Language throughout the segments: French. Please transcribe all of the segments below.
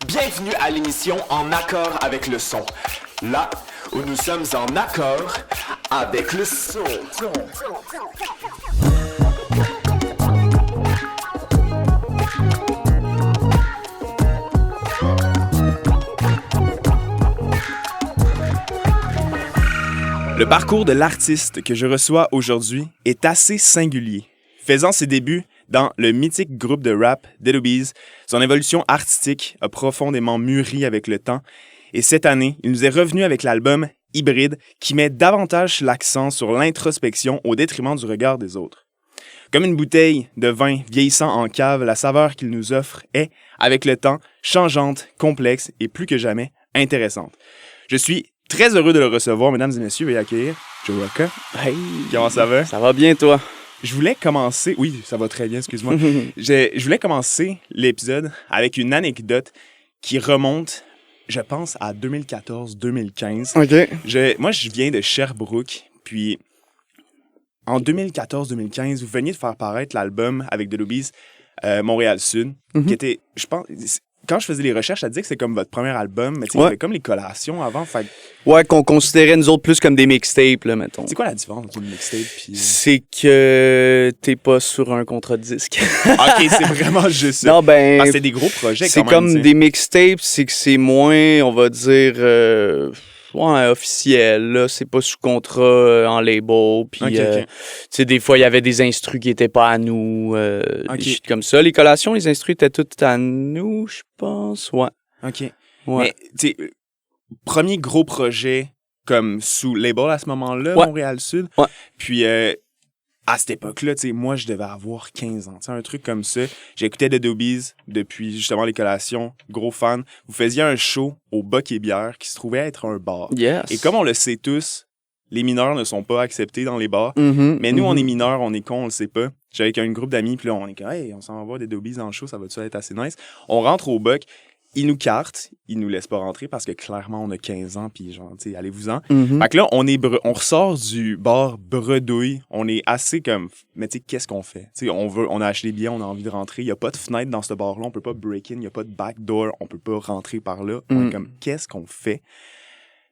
Bienvenue à l'émission En accord avec le son. Là où nous sommes en accord avec le son. Le parcours de l'artiste que je reçois aujourd'hui est assez singulier. Faisant ses débuts dans le mythique groupe de rap Dead Obies, son évolution artistique a profondément mûri avec le temps et cette année, il nous est revenu avec l'album Hybride qui met davantage l'accent sur l'introspection au détriment du regard des autres. Comme une bouteille de vin vieillissant en cave, la saveur qu'il nous offre est, avec le temps, changeante, complexe et plus que jamais intéressante. Je suis très heureux de le recevoir, mesdames et messieurs, veuillez accueillir Joe Rocca. Hey! Comment ça va? Ça va bien, toi? Je voulais commencer... Oui, ça va très bien, excuse-moi. Je voulais commencer l'épisode avec une anecdote qui remonte, je pense, à 2014-2015. OK. Moi, je viens de Sherbrooke, puis en 2014-2015, vous veniez de faire paraître l'album avec Dead Obies, Montréal-Sud, qui était, je pense... Quand je faisais les recherches, ça disait que c'est comme votre premier album, mais tu sais, il y avait comme les collations avant. Fait... Ouais, qu'on considérait nous autres plus comme des mixtapes, là, mettons. C'est quoi la différence entre une mixtape puis... C'est que t'es pas sur un contrat de disque. OK, c'est vraiment juste ça. Non, ben... Parce que c'est des gros projets c'est quand même. comme des mixtapes, c'est que c'est moins, on va dire... Ouais, officiel, là, c'est pas sous contrat en label, puis okay. Tu sais, des fois, il y avait des instrus qui étaient pas à nous, des shit comme ça. Les collations, les instrus étaient toutes à nous, je pense, ouais. OK. Ouais. Mais, tu sais, premier gros projet comme sous label à ce moment-là, ouais. Montréal-Sud. Ouais. Puis, à cette époque-là, tu sais, moi, je devais avoir 15 ans, tu sais, un truc comme ça. J'écoutais Dead Obies depuis, justement, les collations, gros fan. Vous faisiez un show au Boc et Bière qui se trouvait être un bar. Yes. Et comme on le sait tous, les mineurs ne sont pas acceptés dans les bars. Mais nous, on est mineurs, on est cons, on le sait pas. J'avais avec un groupe d'amis, puis là, on est comme, hey, on s'en va voir Dead Obies dans le show, ça va-tu être assez nice? On rentre au Boc. Ils nous cartent, ils nous laissent pas rentrer parce que clairement on a 15 ans puis genre tu sais allez-vous-en. Fait que là on ressort du bar bredouille, on est assez comme mais tu sais qu'est-ce qu'on fait? Tu sais on a acheté les billets, on a envie de rentrer, il y a pas de fenêtre dans ce bar là, on peut pas break in, il y a pas de back door, on peut pas rentrer par là. On est comme qu'est-ce qu'on fait?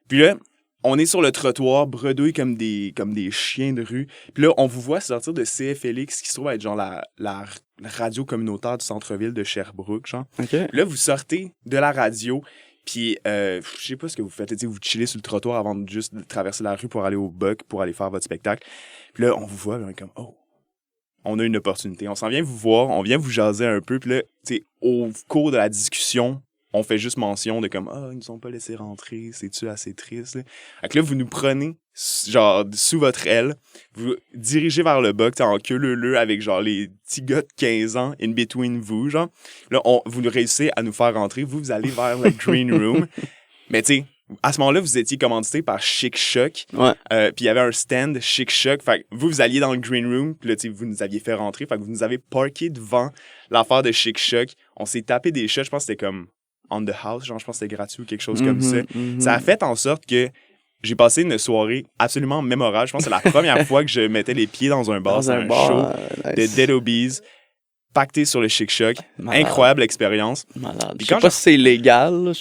Puis là on est sur le trottoir, bredouille comme des chiens de rue. Puis là, on vous voit sortir de CFLX, qui se trouve être genre la radio communautaire du centre-ville de Sherbrooke, genre. Okay. Là, vous sortez de la radio, puis je sais pas ce que vous faites. Vous chillez sur le trottoir avant de juste traverser la rue pour aller au Buck, pour aller faire votre spectacle. Puis là, on vous voit, on est comme, oh, on a une opportunité. On s'en vient vous voir, on vient vous jaser un peu. Puis là, tu sais, au cours de la discussion, on fait juste mention de comme « Ah, ils nous ont pas laissé rentrer, c'est-tu assez triste? » Fait que là, vous nous prenez, genre, sous votre aile, vous dirigez vers le bas, en queue leu avec, genre, les petits gars de 15 ans in between vous, genre. Là, vous réussissez à nous faire rentrer. Vous allez vers le green room. Mais tu sais, à ce moment-là, vous étiez commandité par Chic Choc. Ouais. Puis il y avait un stand Chic Choc. Fait que vous alliez dans le green room. Puis là, tu sais, vous nous aviez fait rentrer. Fait que vous nous avez parké devant l'affaire de Chic Choc. On s'est tapé des shots. Je pense que c'était comme on the house, genre je pense que c'était gratuit ou quelque chose comme ça. Ça a fait en sorte que j'ai passé une soirée absolument mémorable. Je pense que c'est la première fois que je mettais les pieds dans un bar, dans un show nice. de Dead Obies, pacté sur le Chic Choc. Incroyable expérience. Malade. Je sais pas si c'est légal.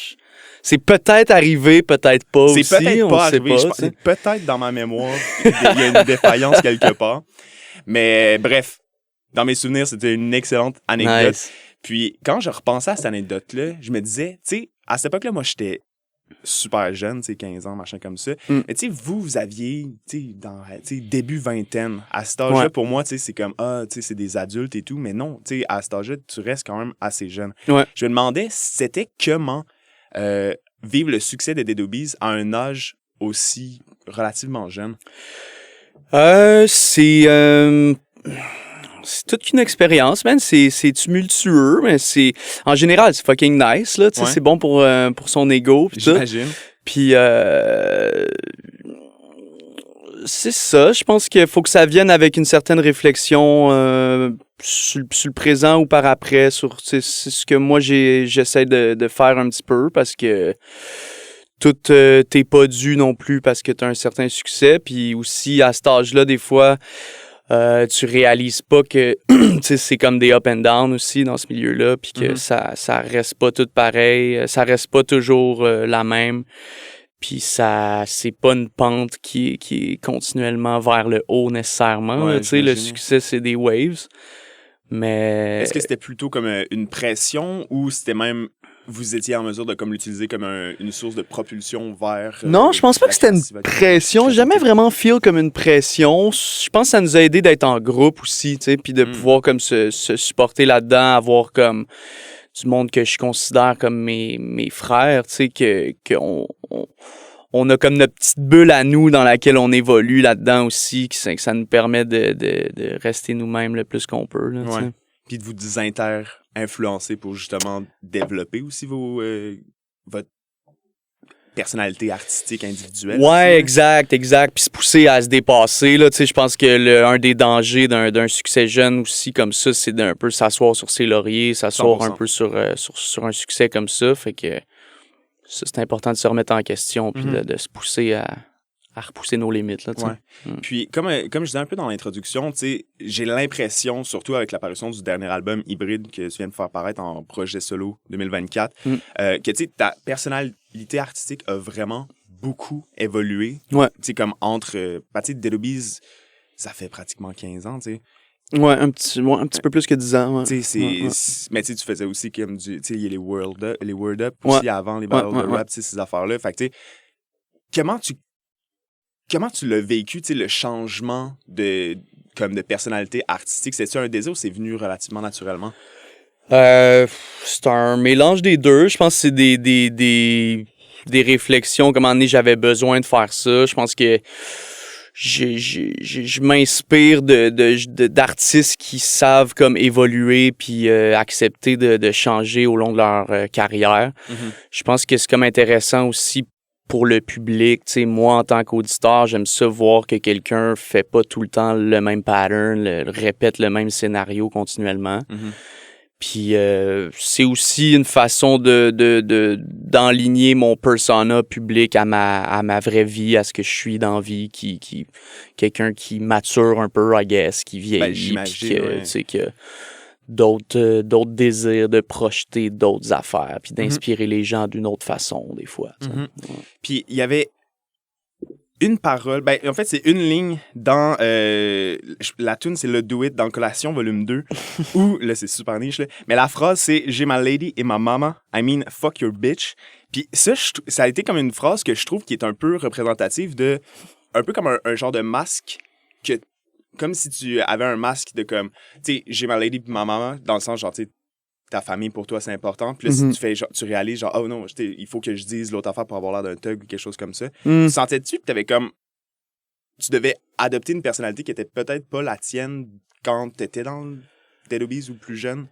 C'est peut-être arrivé, peut-être pas aussi. C'est peut-être pas arrivé. C'est peut-être dans ma mémoire. Il y a une défaillance quelque part. Mais bref, dans mes souvenirs, c'était une excellente anecdote. Nice. Puis, quand je repensais à cette anecdote-là, je me disais, tu sais, à cette époque-là, moi, j'étais super jeune, tu sais, 15 ans, machin comme ça. Mais tu sais, vous aviez, tu sais, début vingtaine. À cet âge-là, pour moi, tu sais, c'est comme, tu sais, c'est des adultes et tout. Mais non, tu sais, à cet âge-là, tu restes quand même assez jeune. Ouais. Je me demandais, c'était comment vivre le succès de Dead Obies à un âge aussi relativement jeune. C'est toute une expérience, man. C'est tumultueux, mais en général, c'est fucking nice, là. Tu sais, c'est bon pour son ego, pis tout. J'imagine. Puis, c'est ça. Je pense qu'il faut que ça vienne avec une certaine réflexion sur le présent ou par après. C'est ce que moi, j'essaie de faire un petit peu parce que tout t'es pas dû non plus parce que t'as un certain succès. Puis aussi, à cet âge-là, des fois... Tu réalises pas que c'est comme des up and down aussi dans ce milieu-là, puis que ça reste pas tout pareil, ça reste pas toujours la même, puis c'est pas une pente qui est continuellement vers le haut nécessairement. Ouais, Le succès, c'est des waves. Mais est-ce que c'était plutôt comme une pression ou c'était même vous étiez en mesure de comme l'utiliser comme une source de propulsion vers non, je pense pas que c'était une pression. J'ai jamais vraiment feel comme une pression. Je pense que ça nous a aidé d'être en groupe aussi, tu sais, puis de pouvoir comme se supporter là-dedans, avoir comme du monde que je considère comme mes frères, tu sais, on a comme notre petite bulle à nous dans laquelle on évolue là-dedans aussi, que ça nous permet de rester nous-mêmes le plus qu'on peut. Là, ouais. Puis de vous influencer pour justement développer aussi votre personnalité artistique individuelle. Ouais, exact. Puis se pousser à se dépasser. Là, je pense que un des dangers d'un succès jeune aussi comme ça, c'est d'un peu s'asseoir sur ses lauriers, s'asseoir 100%. Un peu sur un succès comme ça. Fait que ça, c'est important de se remettre en question puis de se pousser à repousser nos limites. Là, Puis, comme je disais un peu dans l'introduction, j'ai l'impression, surtout avec l'apparition du dernier album Hybride que tu viens de faire paraître en projet solo 2024, que ta personnalité artistique a vraiment beaucoup évolué. Ouais. Comme entre... Dead Obies, ça fait pratiquement 15 ans, tu sais. Ouais, un petit peu plus que 10 ans. Ouais. Mais tu faisais aussi comme il y a les Word Up aussi avant les battles de rap, ces affaires-là. Fait que, comment tu l'as vécu, le changement de personnalité artistique? C'est-tu un désir ou c'est venu relativement naturellement? C'est un mélange des deux. Je pense que c'est des réflexions. Comme un moment donné, j'avais besoin de faire ça. Je pense que je m'inspire d'artistes qui savent comme évoluer puis accepter de changer au long de leur carrière. Je pense que c'est comme intéressant aussi pour le public. Tu sais, moi, en tant qu'auditeur, j'aime ça voir que quelqu'un fait pas tout le temps le même pattern, répète le même scénario continuellement. Puis c'est aussi une façon d'enligner mon persona public à ma vraie vie, à ce que je suis dans la vie, qui quelqu'un qui mature un peu, I guess, qui vieillit, puis tu sais, que d'autres désirs de projeter d'autres affaires, puis d'inspirer les gens d'une autre façon, des fois. Puis il y avait une parole, en fait, c'est une ligne dans la tune, c'est le Do It dans Collation volume 2, où, là, c'est super niche, là, mais la phrase, c'est « J'ai ma lady et ma mama, I mean, fuck your bitch ». Puis ça a été comme une phrase que je trouve qui est un peu représentative de, un peu comme un genre de masque, comme si tu avais un masque de comme, tu sais, « J'ai ma lady et ma mama », dans le sens, genre, tu sais, ta famille pour toi c'est important, puis là si tu réalises genre oh non, il faut que je dise l'autre affaire pour avoir l'air d'un thug ou quelque chose comme ça. Sentais-tu que t'avais comme tu devais adopter une personnalité qui était peut-être pas la tienne quand t'étais dans Dead Obies ou plus jeune?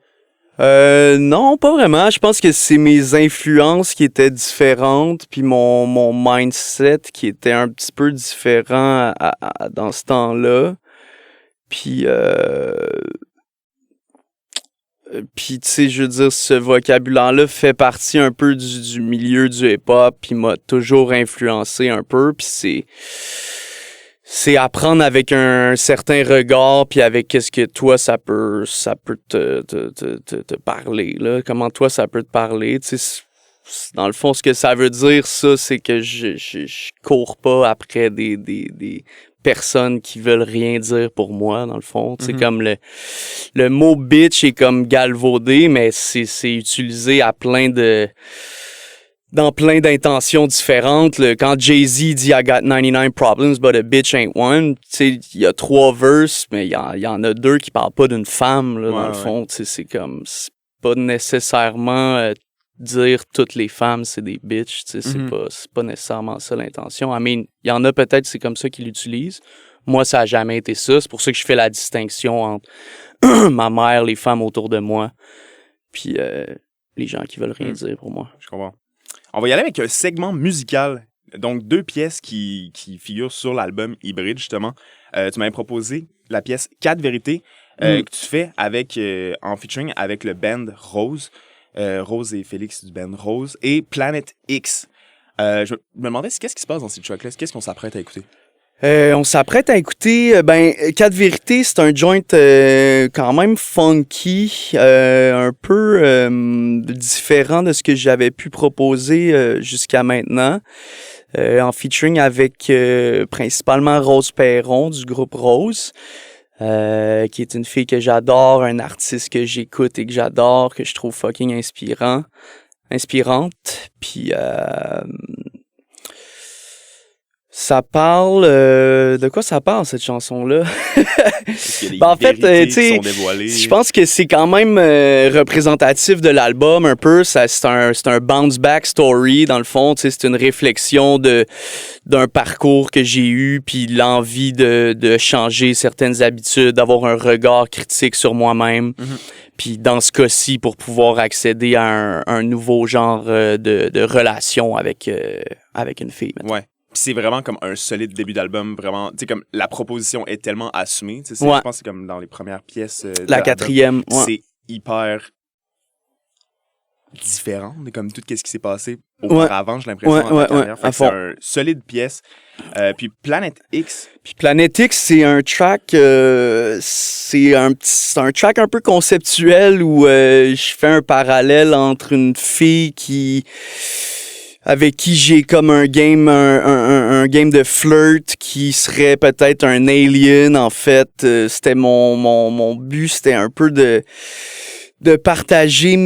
Non, pas vraiment. Je pense que c'est mes influences qui étaient différentes, puis mon mindset qui était un petit peu différent dans ce temps-là. Puis, tu sais, je veux dire, ce vocabulaire-là fait partie un peu du milieu du hip-hop, puis m'a toujours influencé un peu, puis c'est apprendre avec un certain regard, puis avec qu'est-ce que toi, ça peut te parler, là. Comment toi, ça peut te parler, tu sais. Dans le fond, ce que ça veut dire, ça, c'est que je cours pas après des personnes qui veulent rien dire pour moi, dans le fond. C'est comme le mot bitch est comme galvaudé, mais c'est utilisé à dans plein d'intentions différentes. Quand Jay-Z dit « I got 99 problems, but a bitch ain't one », tu sais, il y a 3 verses, mais il y en a 2 qui parlent pas d'une femme, là, dans le fond. Tu sais, c'est pas nécessairement dire toutes les femmes, c'est des bitches, tu sais, c'est pas nécessairement ça l'intention. I mean, il y en a peut-être, c'est comme ça qu'ils l'utilisent. Moi, ça a jamais été ça. C'est pour ça que je fais la distinction entre ma mère, les femmes autour de moi, puis les gens qui veulent rien dire pour moi. Je comprends. On va y aller avec un segment musical. Donc, 2 pièces qui figurent sur l'album Hybride, justement. Tu m'avais proposé la pièce 4 vérités que tu fais en featuring avec le band Rose. Rose et Félix du band Rose. Et Planet X. Je me demandais qu'est-ce qui se passe dans cette track-là? Qu'est-ce qu'on s'apprête à écouter? On s'apprête à écouter, Quatre Vérités, c'est un joint quand même funky, un peu différent de ce que j'avais pu proposer jusqu'à maintenant, en featuring avec principalement Rose Perron du groupe Rose, qui est une fille que j'adore, un artiste que j'écoute et que j'adore, que je trouve fucking inspirante, puis... Ça parle... de quoi ça parle, cette chanson-là? En fait, tu sais, je pense que c'est quand même représentatif de l'album un peu. C'est un bounce-back story, dans le fond. Tu sais, c'est une réflexion d'un parcours que j'ai eu, puis l'envie de changer certaines habitudes, d'avoir un regard critique sur moi-même. Mm-hmm. Puis dans ce cas-ci, pour pouvoir accéder à un nouveau genre de relation avec une fille. Maintenant. Ouais. Puis c'est vraiment comme un solide début d'album, vraiment, tu sais, comme la proposition est tellement assumée, tu sais, ouais. Je pense que c'est comme dans les premières pièces la quatrième, ouais. C'est hyper différent de comme tout ce qui s'est passé auparavant, ouais. J'ai l'impression, dans ta carrière. Fait que c'est une solide pièce. Puis Planet X. Puis Planet X, c'est un track, c'est un track un peu conceptuel où je fais un parallèle entre une fille avec qui j'ai comme un game de flirt qui serait peut-être un alien, en fait. C'était mon but, c'était un peu de partager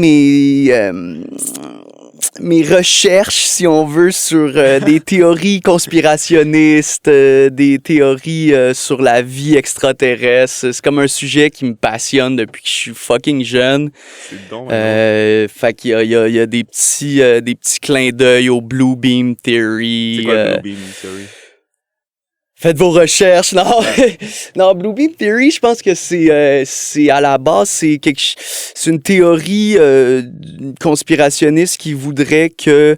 mes recherches, si on veut, sur des théories conspirationnistes, des théories sur la vie extraterrestre. C'est comme un sujet qui me passionne depuis que je suis fucking jeune. C'est bon, fait qu'il y a des petits clins d'œil au Blue Beam Theory. C'est quoi Blue Beam Theory? Faites vos recherches. Non, Blue Beam Theory, je pense que c'est à la base, c'est une théorie conspirationniste qui voudrait que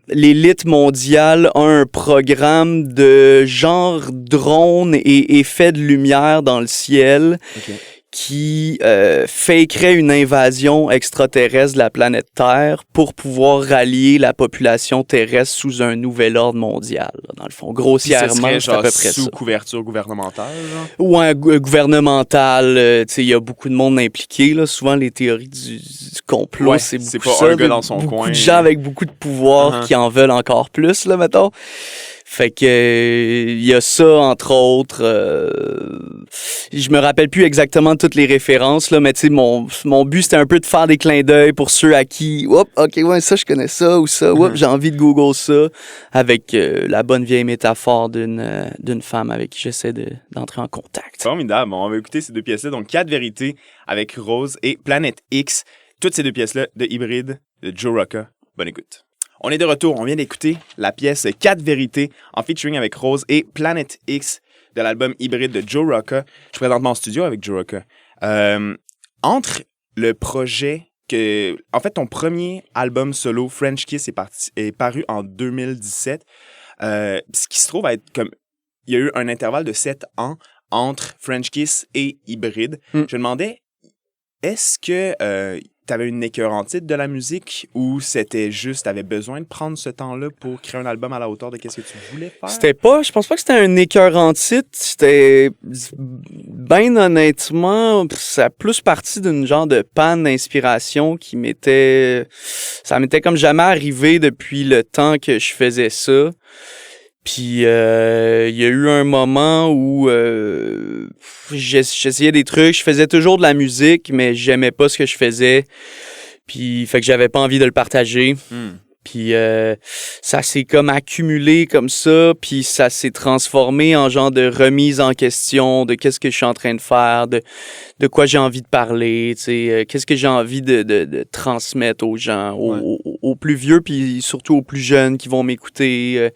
l'élite mondiale a un programme de genre drone et effet de lumière dans le ciel. Okay. Qui fakerait une invasion extraterrestre de la planète Terre pour pouvoir rallier la population terrestre sous un nouvel ordre mondial. Dans le fond, grossièrement, c'est à peu près ça. Sous couverture gouvernementale, genre? Ouais, gouvernementale. Tu sais, il y a beaucoup de monde impliqué. Là. Souvent, les théories du complot, ouais, c'est beaucoup pas ça. Un gars dans son beaucoup coin. De gens avec beaucoup de pouvoir qui en veulent encore plus, là, mettons. Fait que il y a ça, entre autres. Je me rappelle plus exactement toutes les références, là, mais tu sais, mon but, c'était un peu de faire des clins d'œil pour ceux à qui, ça, je connais ça, ou ça, j'ai envie de Google ça, avec la bonne vieille métaphore d'une femme avec qui j'essaie d'entrer en contact. Formidable. Bon, on va écouter ces deux pièces-là. Donc, Quatre Vérités avec Rose et Planet X. Toutes ces deux pièces-là de Hybride de Joe Rocca. Bonne écoute. On est de retour, on vient d'écouter la pièce Quatre Vérités en featuring avec Rose et Planet X de l'album Hybride de Joe Rocca. Je suis présentement en studio avec Joe Rocca. Entre le projet en fait, ton premier album solo, French Kiss, est paru en 2017. Ce qui se trouve à être comme... Il y a eu un intervalle de 7 ans entre French Kiss et Hybride. Je me demandais, est-ce que... t'avais une écœurantite de la musique ou c'était juste, t'avais besoin de prendre ce temps-là pour créer un album à la hauteur de qu'est-ce que tu voulais faire? Je pense pas que c'était un écœurantite. C'était, ben honnêtement, ça a plus parti d'une genre de panne d'inspiration ça m'était comme jamais arrivé depuis le temps que je faisais ça. Puis il y a eu un moment où j'essayais des trucs, je faisais toujours de la musique, mais j'aimais pas ce que je faisais. Puis fait que j'avais pas envie de le partager. Puis ça s'est comme accumulé comme ça, puis ça s'est transformé en genre de remise en question de qu'est-ce que je suis en train de faire, de quoi j'ai envie de parler, tu sais, qu'est-ce que j'ai envie de transmettre aux gens, aux plus vieux, puis surtout aux plus jeunes qui vont m'écouter.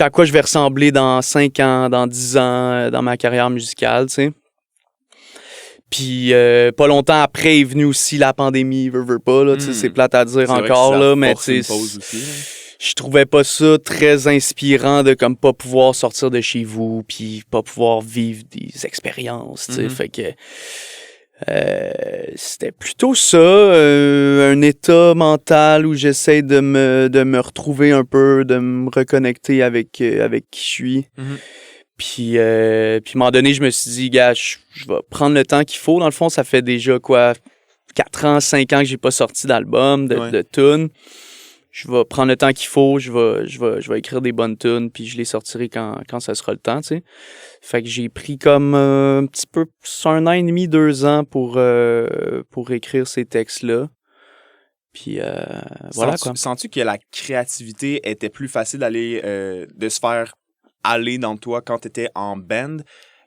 À quoi je vais ressembler dans 5 ans, dans 10 ans, dans ma carrière musicale, tu sais. Puis pas longtemps après est venue aussi la pandémie, veux pas, là, tu sais, c'est plate à dire encore, là, mais tu sais, je trouvais pas ça très inspirant de comme pas pouvoir sortir de chez vous, puis pas pouvoir vivre des expériences, tu sais, fait que... C'était plutôt ça, un état mental où j'essaie de me retrouver un peu, de me reconnecter avec qui je suis. Puis à un moment donné, je me suis dit, gars, je vais prendre le temps qu'il faut. Dans le fond, ça fait déjà 4 ans, 5 ans que j'ai pas sorti d'album, de tunes. Je vais prendre le temps qu'il faut, je vais écrire des bonnes tunes, puis je les sortirai quand ça sera le temps, tu sais. Fait que j'ai pris comme un petit peu plus 1 an et demi, 2 ans pour écrire ces textes-là. Puis voilà, quoi. Sens-tu que la créativité était plus facile de se faire aller dans toi quand t'étais en band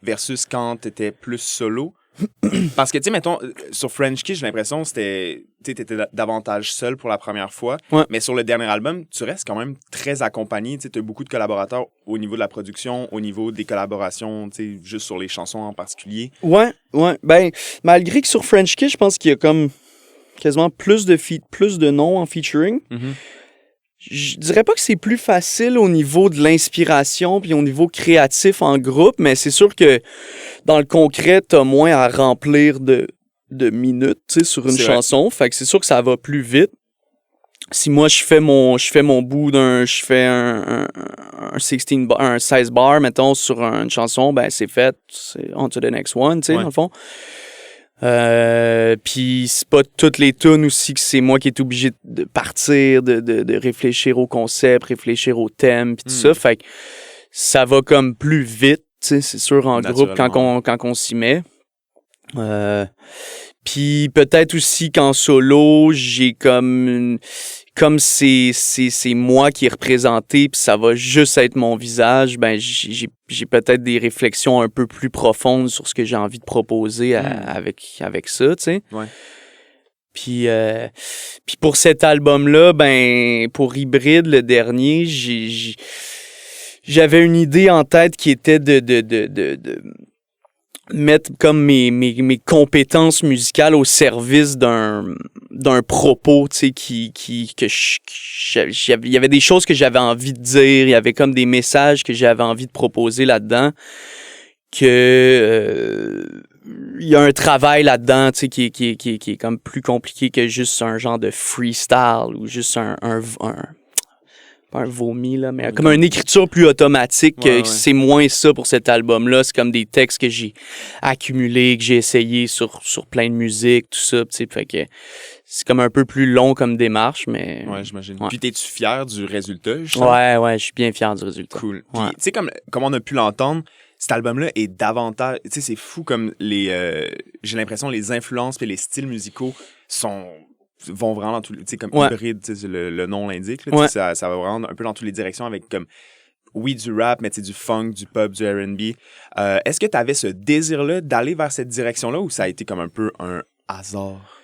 versus quand t'étais plus solo? Parce que, tu sais, mettons, sur French Kiss, j'ai l'impression que t'étais davantage seul pour la première fois. Ouais. Mais sur le dernier album, tu restes quand même très accompagné. Tu as beaucoup de collaborateurs au niveau de la production, au niveau des collaborations, tu sais, juste sur les chansons en particulier. Ouais. Ben, malgré que sur French Kiss, je pense qu'il y a comme quasiment plus de noms en featuring. Je dirais pas que c'est plus facile au niveau de l'inspiration puis au niveau créatif en groupe, mais c'est sûr que dans le concret, t'as moins à remplir de minutes, tu sais, sur une chanson. Fait que c'est sûr que ça va plus vite. Si moi je fais mon bout je fais un 16 bar, mettons, sur une chanson, ben c'est fait, c'est on to the next one, tu sais, dans le fond. Puis c'est pas toutes les tunes aussi que c'est moi qui est obligé de partir, de réfléchir au concept, réfléchir au thème, puis tout ça. Fait que ça va comme plus vite, tu sais, c'est sûr, en groupe quand on s'y met. Puis peut-être aussi qu'en solo, j'ai comme c'est moi qui est représenté, puis ça va juste être mon visage, ben j'ai peut-être des réflexions un peu plus profondes sur ce que j'ai envie de proposer avec ça, tu sais. Ouais. Puis pour cet album-là, ben pour Hybride, le dernier, j'avais une idée en tête qui était de mettre comme mes compétences musicales au service d'un propos, tu sais, il y avait des choses que j'avais envie de dire, il y avait comme des messages que j'avais envie de proposer là-dedans, que il y a un travail là-dedans, tu sais, qui est comme plus compliqué que juste un genre de freestyle ou juste pas un vomi, là, mais comme une écriture plus automatique. Ouais. C'est moins ça pour cet album-là. C'est comme des textes que j'ai accumulés, que j'ai essayé sur plein de musique, tout ça. Fait que c'est comme un peu plus long comme démarche, mais... Ouais, j'imagine. Ouais. Puis t'es-tu fier du résultat, justement? Ouais, je suis bien fier du résultat. Cool. Puis, tu sais, comme on a pu l'entendre, cet album-là est davantage... Tu sais, c'est fou comme j'ai l'impression les influences et les styles musicaux vont vraiment dans tous les... Tu sais, comme hybride, tu sais, le nom l'indique. Là, ça va vraiment un peu dans toutes les directions avec comme... Oui, du rap, mais tu sais, du funk, du pop, du R&B. Est-ce que tu avais ce désir-là d'aller vers cette direction-là ou ça a été comme un peu un hasard?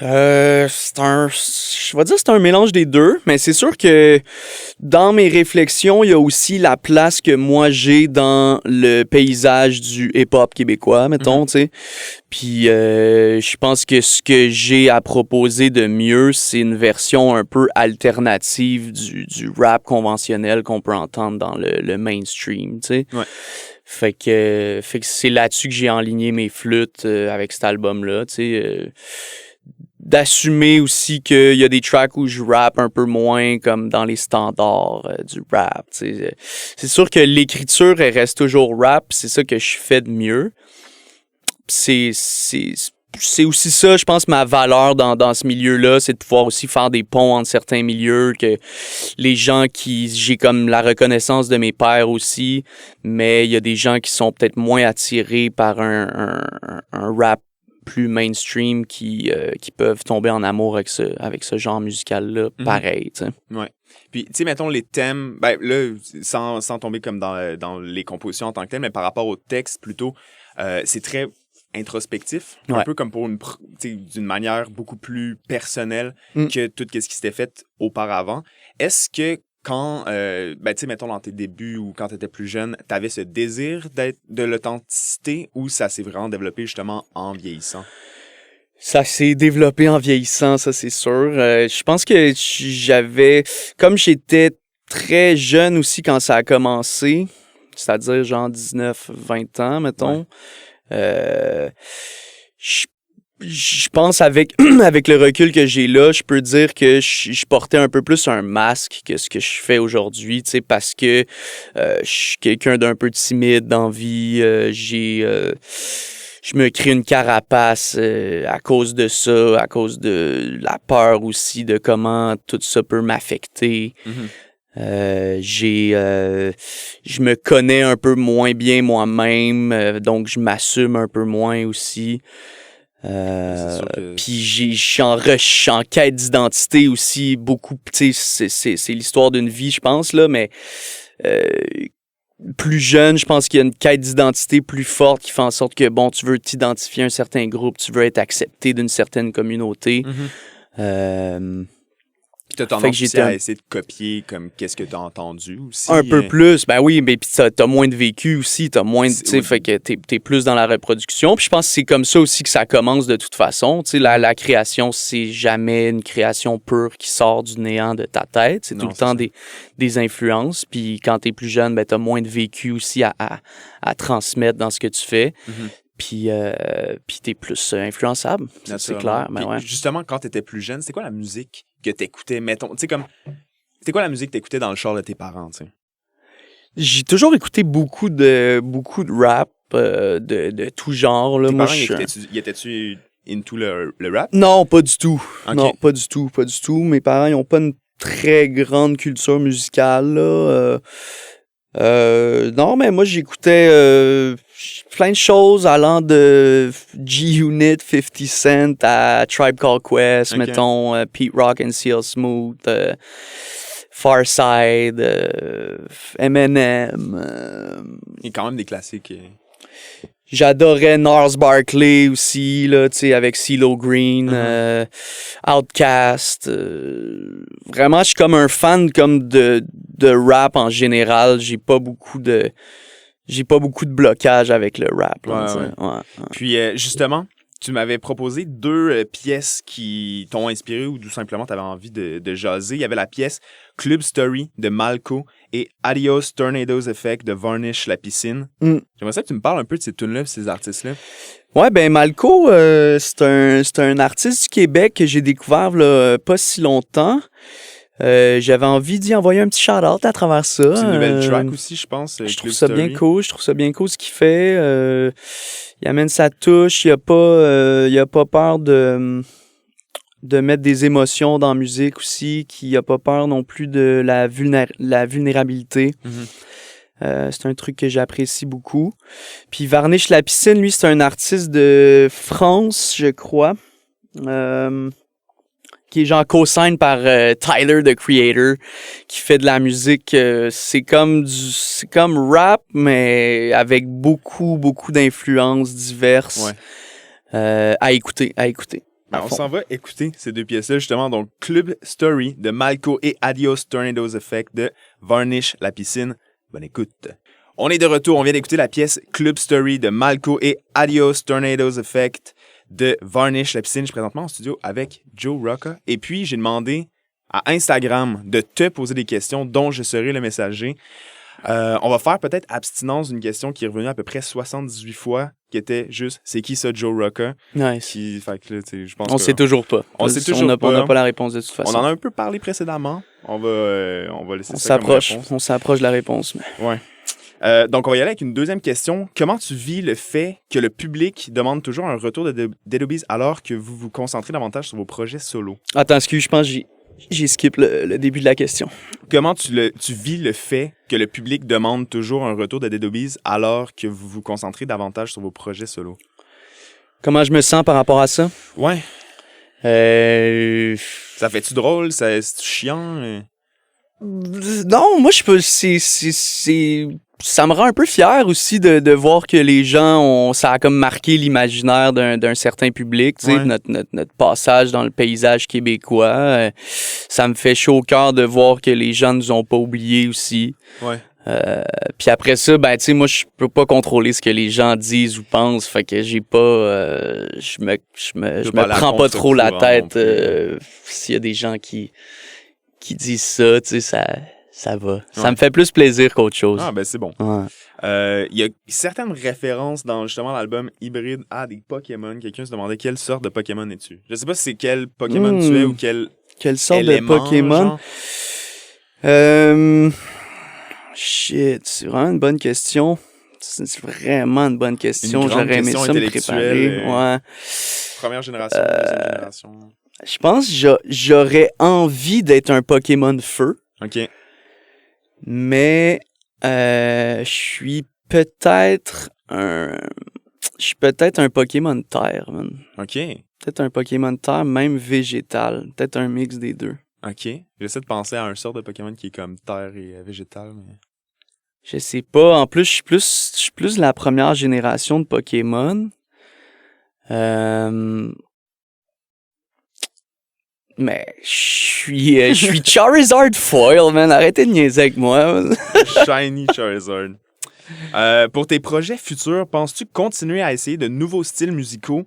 Je vais dire que c'est un mélange des deux, mais c'est sûr que dans mes réflexions, il y a aussi la place que moi j'ai dans le paysage du hip-hop québécois, mettons, tu sais. Puis je pense que ce que j'ai à proposer de mieux, c'est une version un peu alternative du rap conventionnel qu'on peut entendre dans le mainstream, tu sais. Ouais. Fait que c'est là-dessus que j'ai enligné mes flûtes avec cet album-là, tu sais. D'assumer aussi qu'il y a des tracks où je rappe un peu moins comme dans les standards du rap. T'sais. C'est sûr que l'écriture, elle reste toujours rap, c'est ça que je fais de mieux. C'est aussi ça, je pense, ma valeur dans ce milieu-là, c'est de pouvoir aussi faire des ponts entre certains milieux, que les gens j'ai comme la reconnaissance de mes pairs aussi, mais il y a des gens qui sont peut-être moins attirés par un rap plus mainstream qui peuvent tomber en amour avec ce genre musical-là, pareil, tu sais. Ouais. Puis, tu sais, mettons les thèmes, ben là, sans tomber comme dans les compositions en tant que telles, mais par rapport au texte plutôt, c'est très introspectif, un peu comme d'une manière beaucoup plus personnelle que tout ce qui s'était fait auparavant. Est-ce que quand, tu sais, mettons dans tes débuts ou quand tu étais plus jeune, tu avais ce désir de l'authenticité ou ça s'est vraiment développé justement en vieillissant? Ça s'est développé en vieillissant, ça c'est sûr. Je pense que comme j'étais très jeune aussi quand ça a commencé, c'est-à-dire genre 19-20 ans, mettons, je pense avec avec le recul que j'ai là, je peux dire que je portais un peu plus un masque que ce que je fais aujourd'hui, tu sais, parce que je suis quelqu'un d'un peu timide dans la vie, je me crée une carapace à cause de ça, à cause de la peur aussi de comment tout ça peut m'affecter. Je me connais un peu moins bien moi-même, donc je m'assume un peu moins aussi. Puis je suis en quête d'identité aussi beaucoup, tu sais, c'est l'histoire d'une vie, je pense, là, mais plus jeune, je pense qu'il y a une quête d'identité plus forte qui fait en sorte que, bon, tu veux t'identifier à un certain groupe, tu veux être accepté d'une certaine communauté. T'as tendance aussi à essayer de copier comme qu'est-ce que t'as entendu aussi. Un peu plus, ben oui, mais puis t'as moins de vécu aussi, t'as moins de, tu sais, fait que t'es plus dans la reproduction. Puis je pense que c'est comme ça aussi que ça commence de toute façon. Tu sais, la création, c'est jamais une création pure qui sort du néant de ta tête. C'est tout le temps des influences. Puis quand t'es plus jeune, ben t'as moins de vécu aussi à transmettre dans ce que tu fais. Puis t'es plus influençable, c'est clair. Ben ouais. Justement, quand t'étais plus jeune, c'est quoi la musique que t'écoutais, mettons, tu sais, comme, c'est quoi la musique que t'écoutais dans le char de tes parents, tu sais? J'ai toujours écouté beaucoup de rap, de tout genre, là. Tes Moi, parents, étaient-tu into le rap? Non, pas du tout. Okay. Non, pas du tout. Mes parents, ils ont pas une très grande culture musicale, là. Non, mais moi, j'écoutais plein de choses allant de G-Unit, 50 Cent à Tribe Called Quest, mettons, Pete Rock and CL Smooth, Pharcyde, Eminem. Il y a quand même des classiques. J'adorais Gnarls Barkley aussi, là, tu sais, avec CeeLo Green, Outkast. Vraiment, je suis comme un fan comme de rap en général. J'ai pas beaucoup de blocage avec le rap. Là, ouais. Puis, justement, tu m'avais proposé 2 pièces qui t'ont inspiré ou tout simplement t'avais envie de jaser. Il y avait la pièce Club Story de Malco et Adios Tornadoes Effect de Varnish La Piscine. J'aimerais ça que tu me parles un peu de ces tunes-là et ces artistes-là. Ouais, ben Malco, c'est un artiste du Québec que j'ai découvert là, pas si longtemps. J'avais envie d'y envoyer un petit shout-out à travers ça. C'est une nouvelle track aussi, je pense. Je trouve ça bien cool. Je trouve ça bien cool ce qu'il fait. Il amène sa touche. Il a pas peur de mettre des émotions dans la musique aussi. Qui a pas peur non plus de la vulnérabilité. C'est un truc que j'apprécie beaucoup. Puis Varnish La Piscine, lui, c'est un artiste de France, je crois. Qui est genre co-sign par Tyler, the Creator, qui fait de la musique, c'est comme rap, mais avec beaucoup d'influences diverses. À écouter. On s'en va écouter ces 2 pièces-là, justement. Donc, Club Story de Malco et Adios Tornadoes Effect de Varnish La Piscine. Bonne écoute. On est de retour. On vient d'écouter la pièce Club Story de Malco et Adios Tornadoes Effect de Varnish La Piscine. Je suis présentement en studio avec Joe Rocca. Et puis, j'ai demandé à Instagram de te poser des questions dont je serai le messager. On va faire peut-être abstinence d'une question qui est revenue à peu près 78 fois, qui était juste « C'est qui ça, Joe Rocca? » Nice. Fait que là, je pense on sait toujours pas. On sait toujours pas. On n'a pas la réponse de toute façon. On en a un peu parlé précédemment. On va laisser ça comme réponse. On s'approche de la réponse. Mais... Ouais. Donc, on va y aller avec une deuxième question. Comment tu vis le fait que le public demande toujours un retour de Dead Obies alors que vous vous concentrez davantage sur vos projets solo? Attends, excuse, je pense que j'ai skip le début de la question. Comment tu vis le fait que le public demande toujours un retour de Dead Obies alors que vous vous concentrez davantage sur vos projets solo? Comment je me sens par rapport à ça? Ouais. Ça fait-tu drôle? C'est chiant? Non, moi, je peux... Ça me rend un peu fier aussi de voir que les gens ça a comme marqué l'imaginaire d'un certain public, tu sais, notre passage dans le paysage québécois. Ça me fait chaud au cœur de voir que les gens nous ont pas oubliés aussi. Ouais. Puis après ça, ben tu sais, moi je peux pas contrôler ce que les gens disent ou pensent, fait que j'ai pas, je me prends pas trop la tête s'il y a des gens qui disent ça, tu sais, Ça va. Ça me fait plus plaisir qu'autre chose. Ah, ben c'est bon. Ouais. Il y a certaines références dans justement l'album hybride à des Pokémon. Quelqu'un se demandait quelle sorte de Pokémon es-tu. Je sais pas si c'est quel Pokémon tu es ou quel Quelle sorte élément, de Pokémon? genre. Shit, c'est vraiment une bonne question. C'est vraiment une bonne question. Une grande J'aurais aimé question ça me préparer. Ouais. Première génération, deuxième génération. Je pense que j'aurais envie d'être un Pokémon feu, OK. mais je suis peut-être un Pokémon terre, man. OK. Peut-être un Pokémon terre, même végétal. Peut-être un mix des deux. OK. J'essaie de penser à un sort de Pokémon qui est comme terre et végétal. Mais... Je sais pas. En plus, je suis plus de la première génération de Pokémon. Mais je suis Charizard Foil, man. Arrêtez de niaiser avec moi. Shiny Charizard. Pour tes projets futurs, penses-tu continuer à essayer de nouveaux styles musicaux,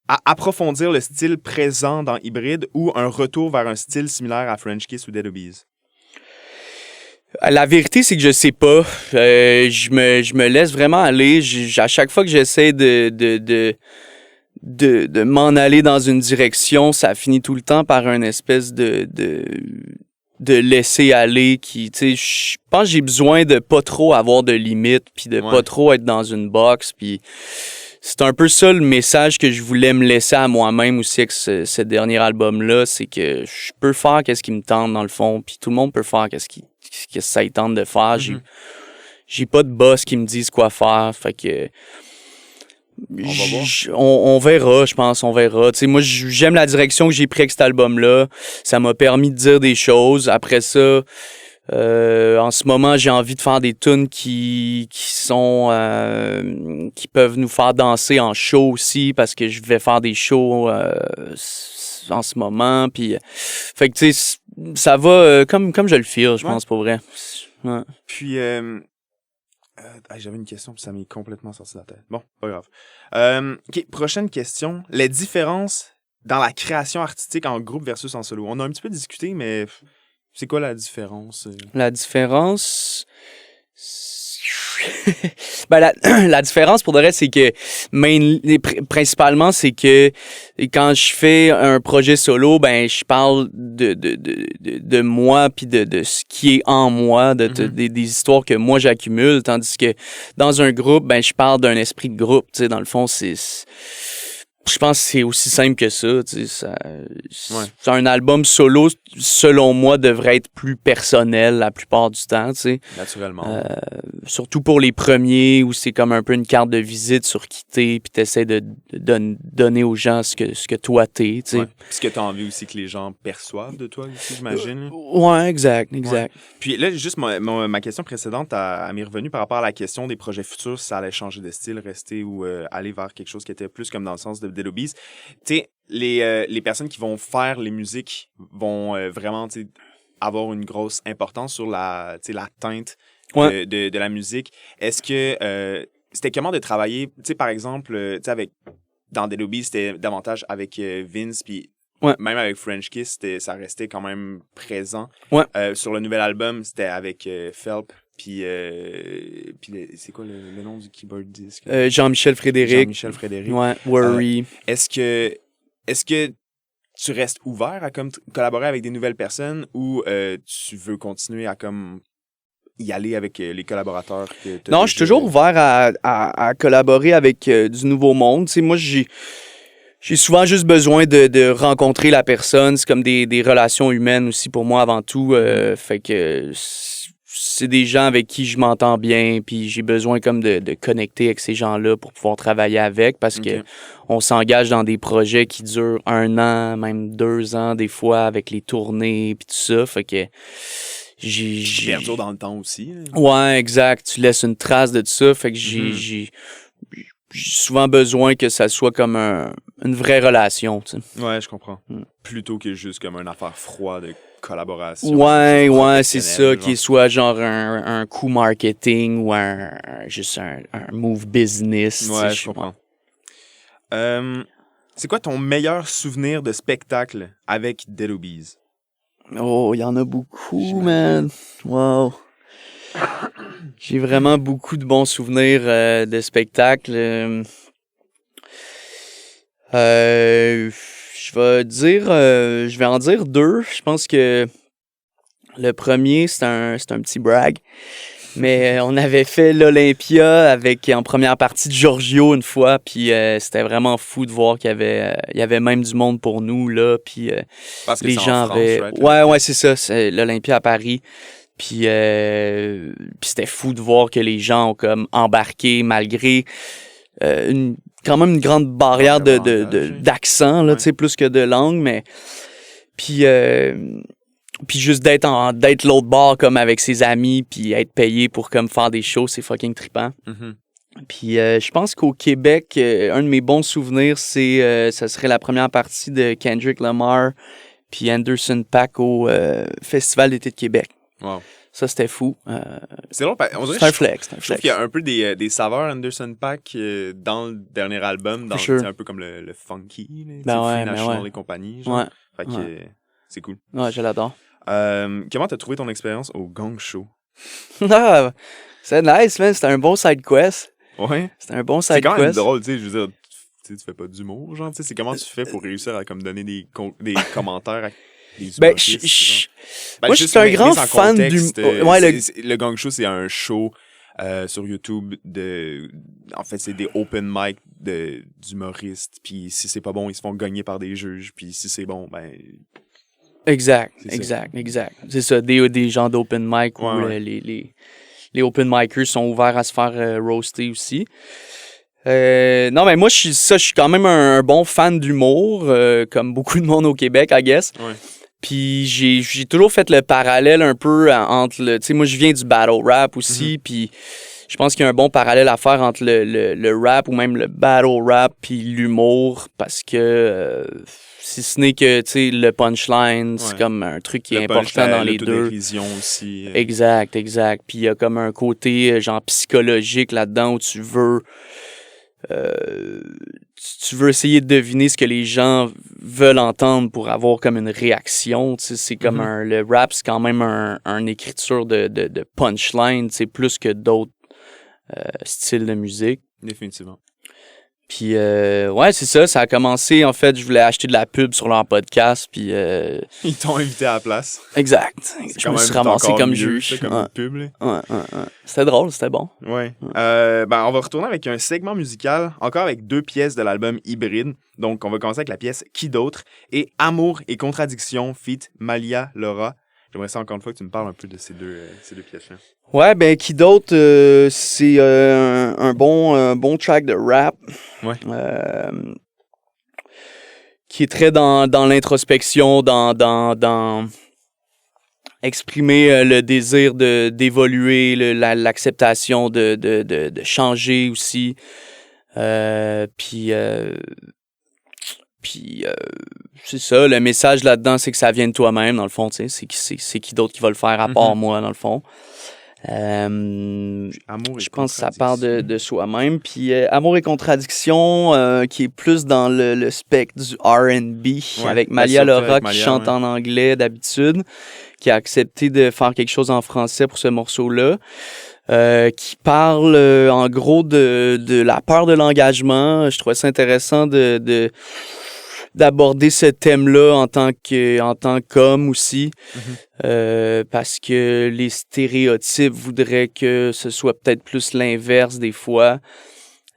à approfondir le style présent dans Hybrid ou un retour vers un style similaire à French Kiss ou Dead Obies? La vérité, c'est que je sais pas. Je me laisse vraiment aller. À chaque fois que j'essaie de m'en aller dans une direction, ça finit tout le temps par une espèce de laisser aller qui, tu sais, je pense que j'ai besoin de pas trop avoir de limites puis de pas trop être dans une box puis c'est un peu ça le message que je voulais me laisser à moi-même aussi avec ce dernier album-là, c'est que je peux faire qu'est-ce qui me tente dans le fond puis tout le monde peut faire qu'est-ce que ça y tente de faire. J'ai pas de boss qui me disent quoi faire, fait que on verra, je pense, on verra. Tu sais, moi, j'aime la direction que j'ai pris avec cet album-là. Ça m'a permis de dire des choses. Après ça, en ce moment, j'ai envie de faire des tunes qui peuvent nous faire danser en show aussi, parce que je vais faire des shows en ce moment. Puis, fait que tu sais, ça va comme je le feel, je pense, pour vrai. Ouais. Puis, j'avais une question, puis ça m'est complètement sorti de la tête. Bon, pas grave. OK, prochaine question. Les différences dans la création artistique en groupe versus en solo. On a un petit peu discuté, mais c'est quoi la différence? La différence... ben, la différence, pour de vrai, c'est que principalement, c'est que quand je fais un projet solo, ben je parle de moi puis de ce qui est en moi, des histoires que moi j'accumule, tandis que dans un groupe, ben je parle d'un esprit de groupe. Tu sais, dans le fond, je pense que c'est aussi simple que ça. Tu sais, c'est un album solo, selon moi, devrait être plus personnel la plupart du temps. Tu sais. Naturellement. Surtout pour les premiers, où c'est comme un peu une carte de visite sur qui t'es, puis t'essaies de donner aux gens ce que toi t'es. Tu sais. Ouais. Ce que t'as envie aussi que les gens perçoivent de toi aussi, j'imagine. Ouais, exact. Ouais. Puis là, juste ma question précédente, elle m'est revenue par rapport à la question des projets futurs, si ça allait changer de style, rester ou aller vers quelque chose qui était plus comme dans le sens de Dead Obies. Tu sais, les personnes qui vont faire les musiques vont vraiment avoir une grosse importance sur la teinte de la musique. Est-ce que c'était comment de travailler, tu sais, par exemple, dans Dead Obies, c'était davantage avec Vince, puis même avec French Kiss, ça restait quand même présent. Sur le nouvel album, c'était avec Phelps. Puis c'est quoi le nom du keyboardiste? Jean-Michel Frédéric. Ouais, Worry. Est-ce que tu restes ouvert à collaborer avec des nouvelles personnes ou tu veux continuer à y aller avec les collaborateurs que t'as? Non, je suis toujours ouvert à collaborer avec du nouveau monde. Tu sais, moi, j'ai souvent juste besoin de rencontrer la personne. C'est comme des relations humaines aussi pour moi avant tout. Fait que c'est des gens avec qui je m'entends bien, puis j'ai besoin comme de connecter avec ces gens-là pour pouvoir travailler avec, parce que on s'engage dans des projets qui durent 1 an, même 2 ans des fois, avec les tournées puis tout ça. Fait que j'ai perdure dans le temps aussi. Ouais, exact. Tu laisses une trace de tout ça. Fait que j'ai souvent besoin que ça soit comme une vraie relation, tu sais. Ouais, je comprends. Plutôt que juste comme une affaire froide de collaboration. Ouais, c'est ça, qui soit genre un coup marketing ou juste un move business. Ouais, je comprends. C'est quoi ton meilleur souvenir de spectacle avec Dead Obies? Oh, il y en a beaucoup, man. Wow. J'ai vraiment beaucoup de bons souvenirs de spectacles. Je vais en dire deux. Je pense que le premier, c'est un petit brag. Mais on avait fait l'Olympia avec en première partie de Giorgio une fois, puis c'était vraiment fou de voir qu'il y avait même du monde pour nous là, puis Parce que les c'est en gens France, avaient right? ouais c'est ça, c'est l'Olympia à Paris. Puis c'était fou de voir que les gens ont comme embarqué malgré quand même une grande barrière d'accent là, tu sais, plus que de langue, mais puis juste d'être l'autre bord comme avec ses amis puis être payé pour comme faire des shows, c'est fucking trippant. Mhm. Puis je pense qu'au Québec, un de mes bons souvenirs, ça serait la première partie de Kendrick Lamar puis Anderson .Paak au Festival d'été de Québec. Wow. Ça, c'était fou. C'est drôle, on dirait C'est un flex. je trouve qu'il y a un peu des saveurs Anderson .Paak dans le dernier album, sure. c'est un peu comme le funky, là, Ben ouais, Free ben National ouais. et compagnie. Genre. Ouais. Fait que c'est cool. Ouais, je l'adore. Comment t'as trouvé ton expérience au Gong Show? Ah, c'est nice, man. C'était un bon side quest. Ouais. C'était un bon C'est side quand même quest. drôle, tu sais, je veux dire, tu fais pas d'humour, genre, tu sais, c'est comment tu fais pour réussir à comme donner des commentaires à des Ben, humoristes, genre? Ben, moi, je juste suis un mettre grand en fan contexte, du... Ouais, le Gong Show, c'est un show sur YouTube en fait, c'est des open mic d'humoristes, puis si c'est pas bon, ils se font gagner par des juges, puis si c'est bon, ben... Exact. C'est ça, des gens d'open mic où Ouais. les open micers sont ouverts à se faire roaster aussi. Non, mais moi, je suis quand même un bon fan d'humour, comme beaucoup de monde au Québec, I guess. Ouais. Puis j'ai toujours fait le parallèle un peu entre le... Tu sais, moi, je viens du battle rap aussi, puis je pense qu'il y a un bon parallèle à faire entre le rap ou même le battle rap puis l'humour, parce que si ce n'est que, tu sais, le punchline, c'est Ouais. comme un truc qui est Le important punch, dans les deux. l'autodérision aussi. Exact. Puis il y a comme un côté genre psychologique là-dedans où tu veux essayer de deviner ce que les gens veulent entendre pour avoir comme une réaction. Tu sais, c'est comme le rap, c'est quand même un écriture de punchline, c'est plus que d'autres styles de musique. Définitivement. Puis ouais, c'est ça a commencé, en fait, je voulais acheter de la pub sur leur podcast, puis Ils t'ont invité à la place. exact. Je me suis ramassé comme juge. C'est comme Ouais. une pub, là. Ouais. C'était drôle, c'était bon. Ouais. On va retourner avec un segment musical, encore avec 2 pièces de l'album Hybride. Donc, on va commencer avec la pièce Qui d'autre et Amour et Contradiction feat. Malia Laura. J'aimerais ça encore une fois que tu me parles un peu de ces deux pièces-là. Ouais, ben qui d'autre, c'est un bon track de rap. Ouais. Qui est très dans l'introspection, dans exprimer le désir d'évoluer, l'acceptation de changer aussi. Puis c'est ça, le message là-dedans, c'est que ça vient de toi-même, dans le fond, tu sais. C'est qui d'autre qui va le faire à part moi, dans le fond. Amour et Je pense que ça part de soi-même. Puis Amour et Contradiction, qui est plus dans le spectre du R&B, avec Malia Laura qui chante en anglais d'habitude, qui a accepté de faire quelque chose en français pour ce morceau-là. Qui parle en gros de la peur de l'engagement. Je trouvais ça intéressant d'aborder ce thème-là en tant qu'homme aussi, parce que les stéréotypes voudraient que ce soit peut-être plus l'inverse des fois,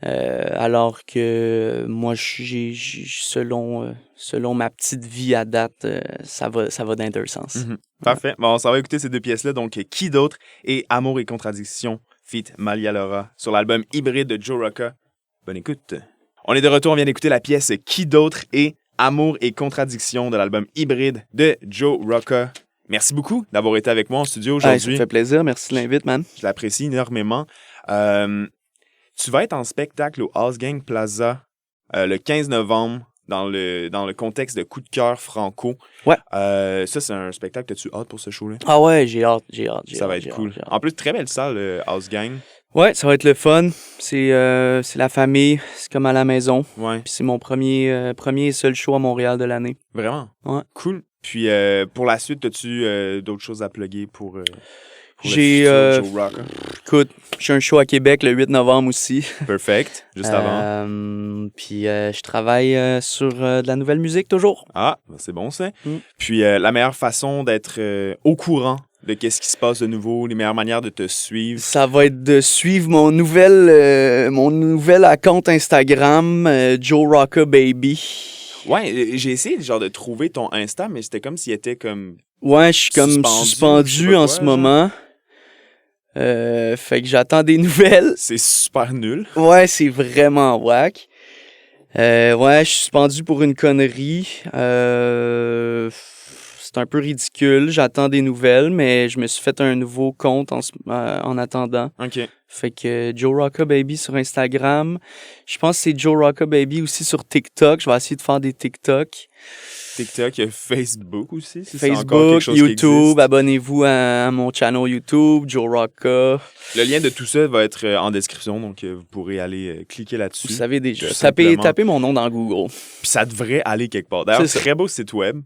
alors que moi, selon ma petite vie à date, ça va dans deux sens. Parfait. Bon, on s'en va écouter ces 2 pièces-là. Donc, Qui d'autre et Amour et Contradiction feat. Malia Laura sur l'album Hybride de Joe Rocca. Bonne écoute. On est de retour, on vient d'écouter la pièce Qui d'autre et Amour et Contradiction de l'album Hybride de Joe Rocca. Merci beaucoup d'avoir été avec moi en studio aujourd'hui. Ça me fait plaisir, merci de l'invite, man. Je l'apprécie énormément. Tu vas être en spectacle au House Gang Plaza le 15 novembre dans le contexte de Coup de cœur franco. Ouais. Ça, c'est un spectacle. As-tu hâte pour ce show-là? Ah ouais, j'ai hâte. Ça va être cool. En plus, très belle salle, le House Gang. Ouais, ça va être le fun. C'est la famille, c'est comme à la maison. Ouais. Puis c'est mon premier et seul show à Montréal de l'année. Vraiment? Ouais. Cool. Puis pour la suite, as-tu d'autres choses à plugger pour le J'ai, futur Joe Rocker? Écoute, j'ai un show à Québec le 8 novembre aussi. Perfect, juste avant. Puis je travaille sur de la nouvelle musique toujours. Ah, ben c'est bon ça. Puis la meilleure façon d'être au courant de qu'est-ce qui se passe de nouveau, les meilleures manières de te suivre. Ça va être de suivre mon nouvel account Instagram, Joe Rocker Baby. Ouais, j'ai essayé genre de trouver ton Insta, mais c'était comme s'il était comme... Ouais, je suis comme je sais suspendu pas en quoi, ce genre. moment. Fait que j'attends des nouvelles. C'est super nul. Ouais, c'est vraiment whack. Ouais, je suis suspendu pour une connerie. C'est un peu ridicule. J'attends des nouvelles, mais je me suis fait un nouveau compte en attendant. OK. Fait que Joe Rocker Baby sur Instagram. Je pense que c'est Joe Rocker Baby aussi sur TikTok. Je vais essayer de faire des TikTok. TikTok, il y a Facebook aussi. Si c'est encore quelque Facebook, chose qui YouTube. existe. Abonnez-vous à mon channel YouTube, Joe Rocker. Le lien de tout ça va être en description, donc vous pourrez aller cliquer là-dessus. Vous savez déjà. Tout simplement. Tapez mon nom dans Google. Puis ça devrait aller quelque part. D'ailleurs, C'est ça. très beau site web.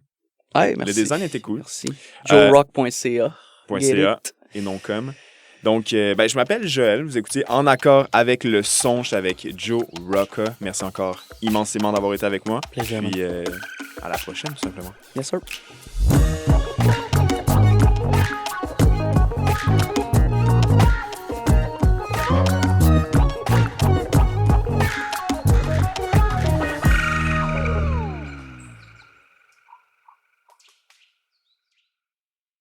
Ouais, Le merci. design était cool. Merci. JoeRock.ca. Get .ca it. et non comme. Donc, je m'appelle Joël. Vous écoutez En accord avec le son. Je suis avec Joe Rocker. Merci encore immensément d'avoir été avec moi. Plaisir. Puis à la prochaine, tout simplement. Yes, sir.